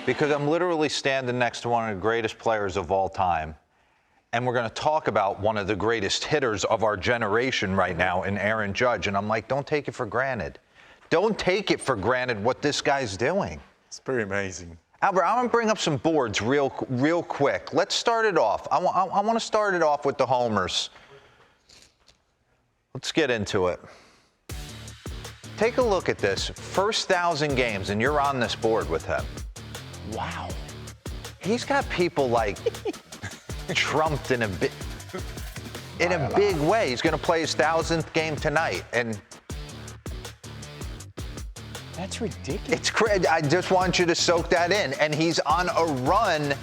because I'm literally standing next to one of the greatest players of all time. And we're going to talk about one of the greatest hitters of our generation right now in Aaron Judge. And I'm like, don't take it for granted. Don't take it for granted what this guy's doing. It's pretty amazing. Albert, I'm going to bring up some boards real quick. Let's start it off. I want to start it off with the homers. Let's get into it. Take a look at this. First 1,000 games, and you're on this board with him. Wow. He's got people like trumped in a big way. He's going to play his 1,000th game tonight, and that's ridiculous. It's crazy. I just want you to soak that in. And he's on a run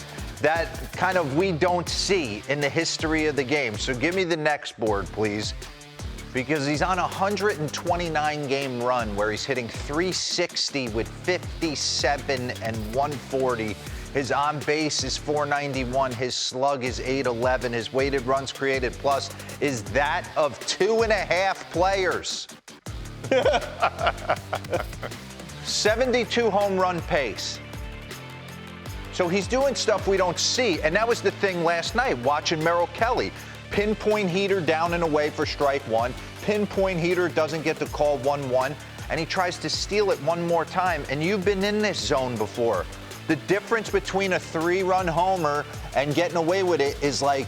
that kind of we don't see in the history of the game. So give me the next board, please, because he's on a 129-game run where he's hitting .360 with 57 and 140. His on base is .491. His slug is .811. His weighted runs created plus is that of 2.5 players. 72 home run pace. So he's doing stuff we don't see. And that was the thing last night, watching Merrill Kelly. Pinpoint heater down and away for strike one. Pinpoint heater doesn't get the call 1-1. And he tries to steal it one more time. And you've been in this zone before. The difference between a 3-run homer and getting away with it is like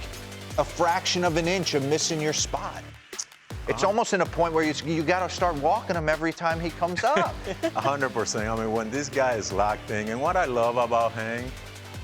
a fraction of an inch of missing your spot. It's almost in a point where you got to start walking him every time he comes up. 100%. I mean, when this guy is locked in, and what I love about Hank,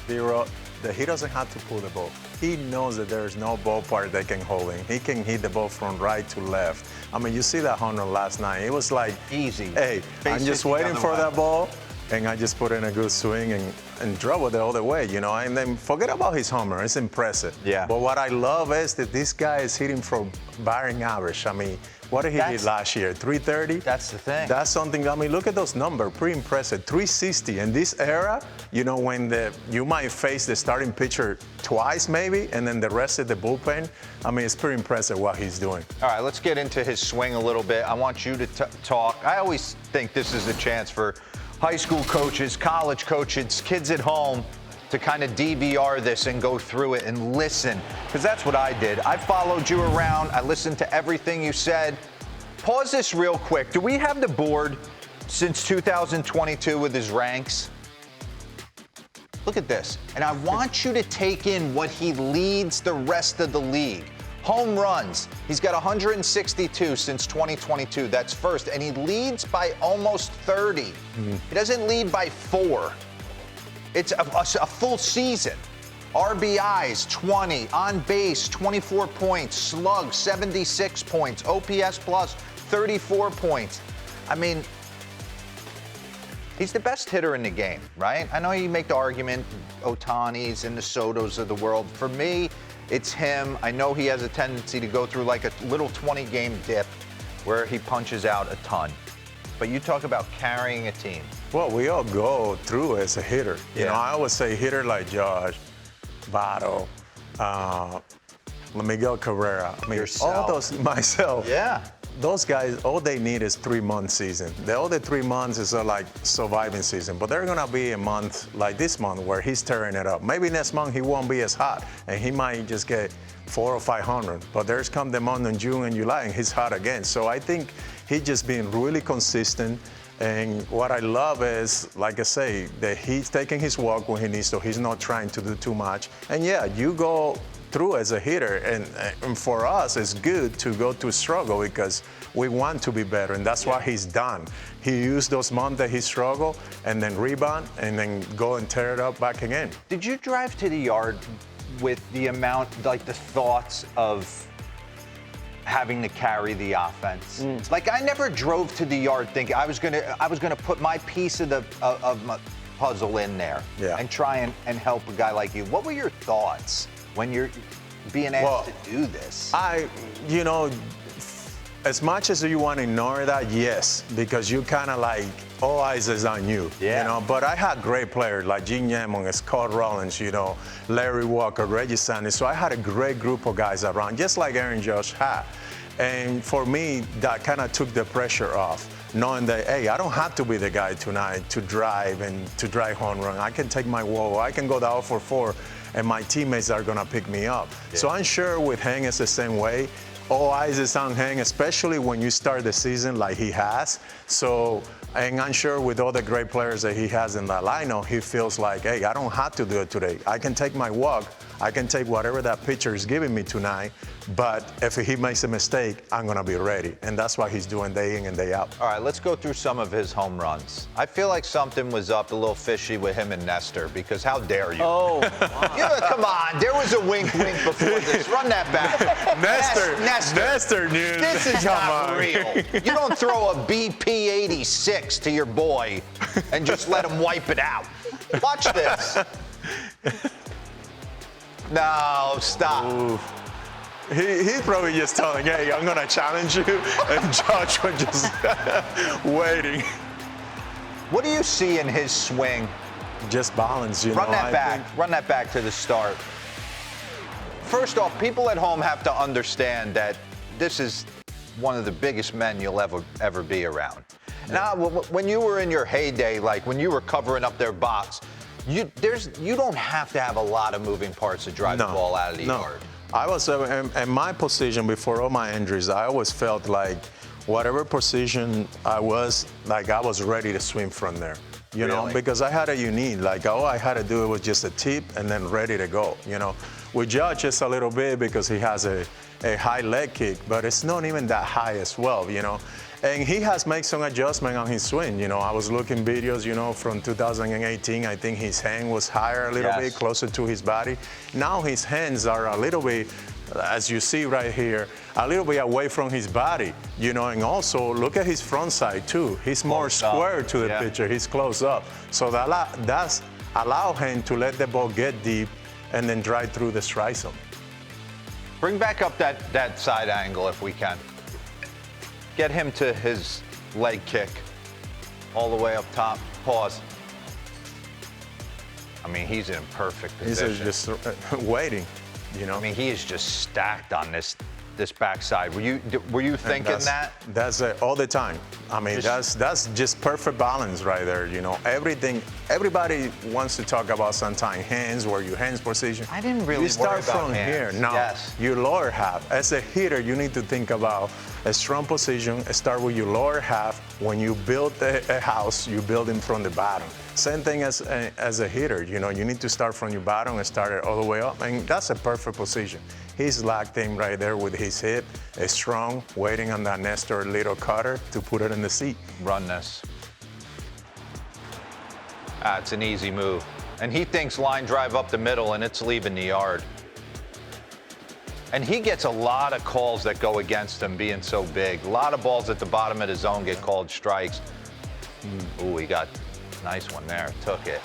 that he doesn't have to pull the ball. He knows that there's no ballpark that can hold him. He can hit the ball from right to left. I mean, you see that 100 last night. It was like, easy. Hey, I'm just waiting for that ball, and I just put in a good swing and drove it the other way, you know. And then forget about his homer. It's impressive. Yeah. But what I love is that this guy is hitting from batting average. I mean, what did he hit last year? 330? That's the thing. That's something, I mean, look at those numbers. Pretty impressive. 360. In this era, you know, when you might face the starting pitcher twice maybe, and then the rest of the bullpen, I mean, it's pretty impressive what he's doing. All right, let's get into his swing a little bit. I want you to talk. I always think this is a chance for high school coaches, college coaches, kids at home to kind of DVR this and go through it and listen, because that's what I did. I followed you around. I listened to everything you said. Pause this real quick. Do we have the board since 2022 with his ranks? Look at this. And I want you to take in what he leads the rest of the league. Home runs, he's got 162 since 2022. That's first. And he leads by almost 30. He doesn't lead by 4. It's a full season. RBIs, 20. On base, 24 points. Slug, 76 points. OPS plus, 34 points. I mean, he's the best hitter in the game, right? I know you make the argument, Ohtani's and the Sotos of the world. For me, it's him. I know he has a tendency to go through like a little 20-game dip where he punches out a ton. But you talk about carrying a team. Well, we all go through as a hitter. You know, I always say hitter like Josh, Votto, Miguel Cabrera. I mean, all those, myself. Yeah. Those guys, all they need is 3-month season. The other 3 months is like surviving season. But there's going to be a month like this month where he's tearing it up. Maybe next month he won't be as hot, and he might just get 400 or 500. But there's come the month in June and July, and he's hot again. So I think he's just being really consistent. And what I love is, like I say, that he's taking his walk when he needs to. He's not trying to do too much. And yeah, you go through as a hitter, and for us, it's good to go to struggle because we want to be better, and that's what he's done. He used those months that he struggled and then rebound and then go and tear it up back again. Did you drive to the yard with the amount, like the thoughts of having to carry the offense? Like, I never drove to the yard thinking I was gonna put my piece of my puzzle in there and try and help a guy like you. What were your thoughts when you're being asked to do this? You know, as much as you want to ignore that, yes, because you kind of like, all eyes is on you. Yeah. You know, but I had great players like Gene Yamon, Scott Rollins, you know, Larry Walker, Reggie Sanders. So I had a great group of guys around, just like Aaron Judge had. And for me, that kind of took the pressure off. knowing that, hey, I don't have to be the guy tonight to drive home run. I can take my walk. I can go down for 4, and my teammates are gonna pick me up. Yeah. So I'm sure with Hank it's the same way. All eyes is on Hank, especially when you start the season like he has. So, and I'm sure with all the great players that he has in that lineup, he feels like, hey, I don't have to do it today. I can take my walk. I can take whatever that pitcher is giving me tonight, but if he makes a mistake, I'm going to be ready. And that's what he's doing day in and day out. All right, let's go through some of his home runs. I feel like something was up a little fishy with him and Nestor, because how dare you? Oh, Yeah, come on. There was a wink before this. Run that back. Nestor knew. This is not real. You don't throw a BP 86 to your boy and just let him wipe it out. Watch this. No, stop. Ooh. He's probably just telling, hey, I'm going to challenge you, and Josh was just waiting. What do you see in his swing? Just balance, you know. Run that back to the start. First off, people at home have to understand that this is one of the biggest men you'll ever be around. Now, when you were in your heyday, like when you were covering up their box, you don't have to have a lot of moving parts to drive the ball out of the yard. I was in my position before all my injuries. I always felt like whatever position I was, like I was ready to swim from there. You know, because I had a unique, like all I had to do was just a tip and then ready to go. You know, with Josh it's a little bit because he has a high leg kick, but it's not even that high as well. You know. And he has made some adjustment on his swing. You know, I was looking videos, you know, from 2018. I think his hand was higher a little bit, closer to his body. Now his hands are a little bit, as you see right here, a little bit away from his body. You know, and also look at his front side too. He's more square to the pitcher. He's close up. So that's allow him to let the ball get deep and then drive through the strike zone. Bring back up that side angle if we can. Get him to his leg kick all the way up top. Pause. I mean, he's in perfect position. He's just waiting, you know. I mean, he is just stacked on this backside. Were you thinking that? That's all the time. I mean, that's just perfect balance right there. You know, everybody wants to talk about sometimes hands, where your hands position. I didn't really You start worry about from hands. here. No, your lower half. As a hitter, you need to think about a strong position. Start with your lower half. When you build a house, you build it from the bottom. Same thing as a hitter. You know, you need to start from your bottom and start it all the way up. And that's a perfect position. He's locked in right there with his hip, is strong, waiting on that Nestor little cutter to put it in the seat. Run this. It's an easy move. And he thinks line drive up the middle and it's leaving the yard. And he gets a lot of calls that go against him being so big. A lot of balls at the bottom of the zone get called strikes. Ooh, he got a nice one there, took it.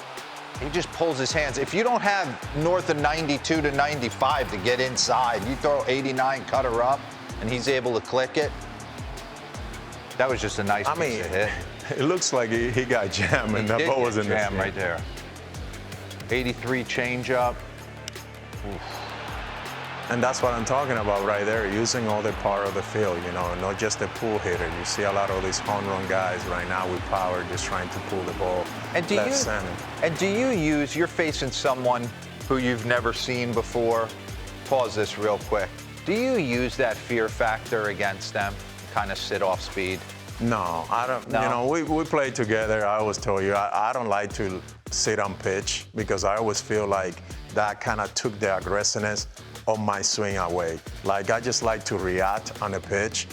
He just pulls his hands. If you don't have north of 92 to 95 to get inside, you throw 89 cutter up and he's able to click it. That was just a nice piece of hit. It looks like he got jammed and that ball was in the jam right there. 83 changeup. And that's what I'm talking about right there, using all the part of the field, you know, not just a pull hitter. You see a lot of these home run guys right now with power just trying to pull the ball left center. And do you use, you're facing someone who you've never seen before. Pause this real quick. Do you use that fear factor against them, kind of sit off speed? No, I don't. No. You know, we play together. I always tell you, I don't like to sit on pitch because I always feel like that kind of took the aggressiveness of my swing away. Like, I just like to react on the pitch,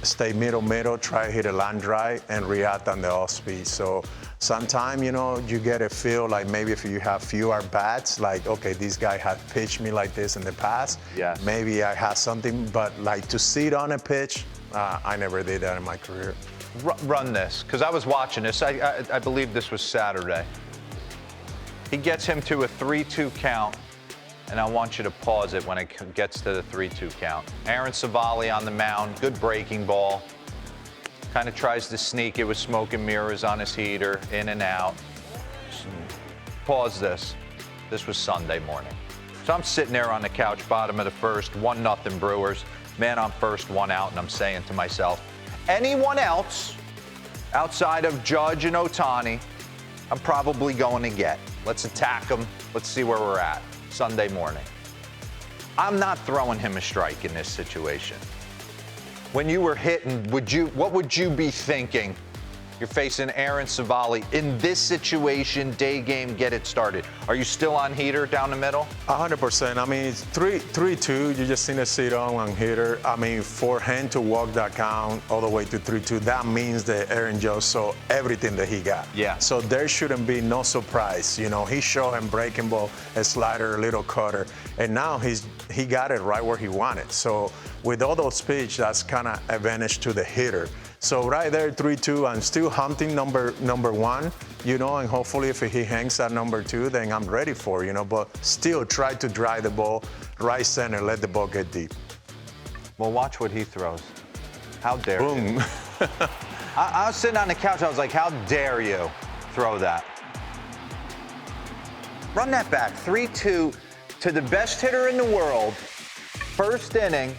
stay middle, try to hit a line drive, and react on the off speed. So sometimes, you know, you get a feel like maybe if you have fewer bats, like, okay, this guy has pitched me like this in the past. Yes. Maybe I have something, but like to sit on a pitch, I never did that in my career. Run this, because I was watching this. I believe this was Saturday. He gets him to a 3-2 count, and I want you to pause it when it gets to the 3-2 count. Aaron Savali on the mound, good breaking ball. Kind of tries to sneak it with smoke and mirrors on his heater, in and out. Pause this. This was Sunday morning. So I'm sitting there on the couch, bottom of the first, 1-0 Brewers. Man on first, 1 out, and I'm saying to myself, anyone else outside of Judge and Ohtani, I'm probably going to get. Let's attack him. Let's see where we're at Sunday morning. I'm not throwing him a strike in this situation. When you were hitting, what would you be thinking? You're facing Aaron Savali in this situation, day game, get it started. Are you still on heater down the middle? 100%. I mean, it's 3-2. You just seen a sit on hitter. I mean, for him to walk that count all the way to 3-2, that means that Aaron Judge saw everything that he got. Yeah. So there shouldn't be no surprise. You know, he showed him breaking ball, a slider, a little cutter, and now he got it right where he wanted. So with all those pitch, that's kind of advantage to the hitter. So right there, 3-2, I'm still hunting number one, you know, and hopefully if he hangs at number 2, then I'm ready for, you know, but still try to drive the ball right center, let the ball get deep. Well, watch what he throws. How dare you? Boom. I was sitting on the couch, I was like, how dare you throw that? Run that back, 3-2 to the best hitter in the world, first inning,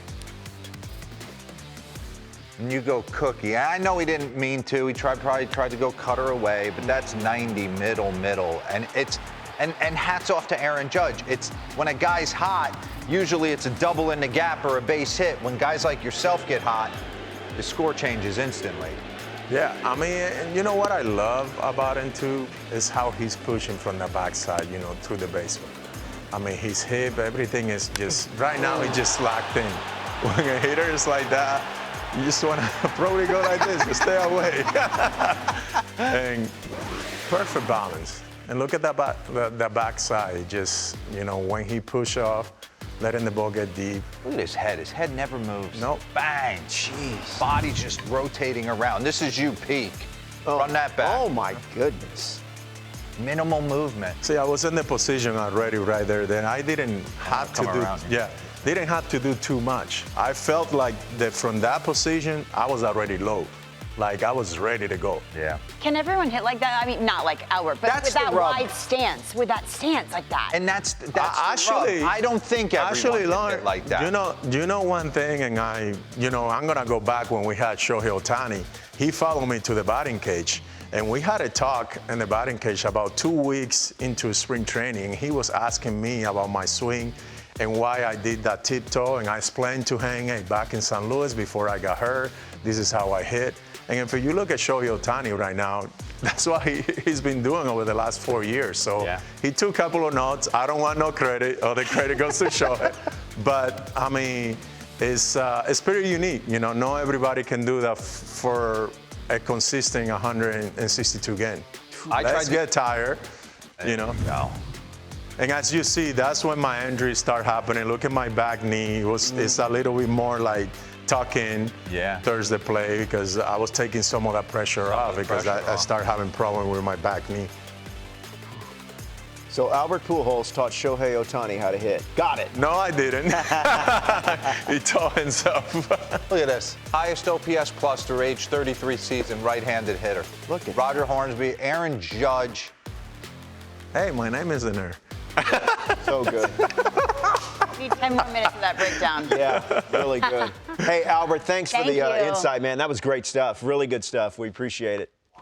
and you go cookie. I know he didn't mean to. He probably tried to go cutter away, but that's 90 middle, and and hats off to Aaron Judge. It's when a guy's hot, usually it's a double in the gap or a base hit. When guys like yourself get hot, the score changes instantly. Yeah, I mean, you know what I love about him too is how he's pushing from the backside, you know, through the basement. I mean, his hip, everything is just, right now he's just locked in. When a hitter is like that, you just want to probably go like this, but stay away. And perfect balance. And look at the backside, just, you know, when he push off, letting the ball get deep. Look at his head. His head never moves. Nope. Bang. Jeez. Body's just rotating around. This is you peak. Run that back. Oh, my goodness. Minimal movement. See, I was in the position already right there. Then I didn't have to do, didn't have to do too much. I felt like that from that position, I was already low. Like I was ready to go. Yeah. Can everyone hit like that? I mean, not like Albert, but That's with that the rub. wide stance, like that. And that's actually, I don't think everyone can hit like that. You know one thing, and I'm gonna go back when we had Shohei Ohtani. He followed me to the batting cage, and we had a talk in the batting cage about 2 weeks into spring training. He was asking me about my swing and why I did that tiptoe, and I explained to him, hey, back in St. Louis before I got hurt, this is how I hit. And if you look at Shohei Ohtani right now, that's what he's been doing over the last 4 years. So he took a couple of notes. I don't want no credit. All the credit goes to Shohei. But I mean, it's pretty unique. You know, not everybody can do that for a consistent 162 game. Let's get tired. You know. No. And as you see, that's when my injuries start happening. Look at my back knee. It's a little bit more like tuck in Thursday play because I was taking some of that pressure off because I started having problems with my back knee. So Albert Pujols taught Shohei Ohtani how to hit. Got it. No, I didn't. He taught himself. Look at this. Highest OPS plus through age 33 season, right-handed hitter. Look at Roger Hornsby, Aaron Judge. Hey, my name isn't there. So good. Need 10 more minutes of that breakdown. Yeah, really good. Hey, Albert, thanks for Thank the you. insight, man. That was great stuff. Really good stuff. We appreciate it.